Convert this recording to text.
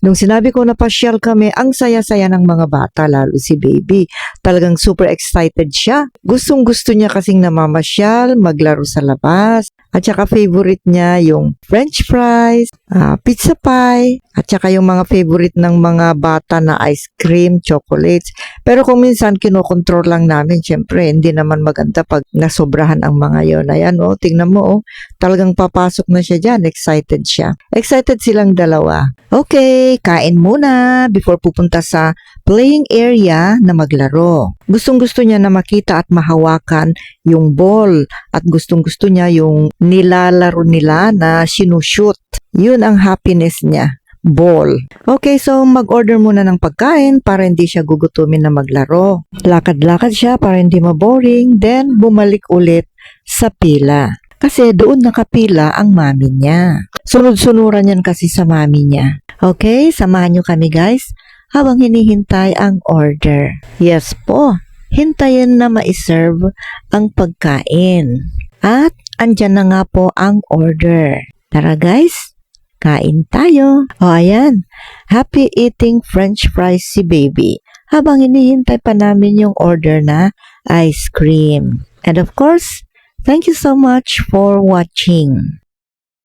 Nung sinabi ko na pasyal kami, ang saya-saya ng mga bata, lalo si baby. Talagang super excited siya. Gustong-gusto niya kasing namamasyal, maglaro sa labas. At saka favorite niya yung french fries, pizza pie, at saka yung mga favorite ng mga bata na ice cream, chocolates. Pero kung minsan kinokontrol lang namin, syempre hindi naman maganda pag nasobrahan ang mga yon. Ayan tingnan mo talagang papasok na siya dyan, excited siya. Excited silang dalawa. Okay, kain muna before pupunta sa playing area na maglaro. Gustong-gusto niya na makita at mahawakan yung ball at gustong-gusto niya yung nilalaro nila na sinushoot. Yun ang happiness niya. Ball. Okay, so mag-order muna ng pagkain para hindi siya gugutumin na maglaro. Lakad-lakad siya para hindi maboring, then bumalik ulit sa pila. Kasi doon nakapila ang mami niya. Sunod-sunuran yan kasi sa mami niya. Okay, samahan nyo kami guys habang hinihintay ang order. Yes po, hintayin na ma-serve ang pagkain. At andyan na nga po ang order. Tara guys, kain tayo. O ayan, happy eating french fries si baby habang hinihintay pa namin yung order na ice cream. And of course, thank you so much for watching.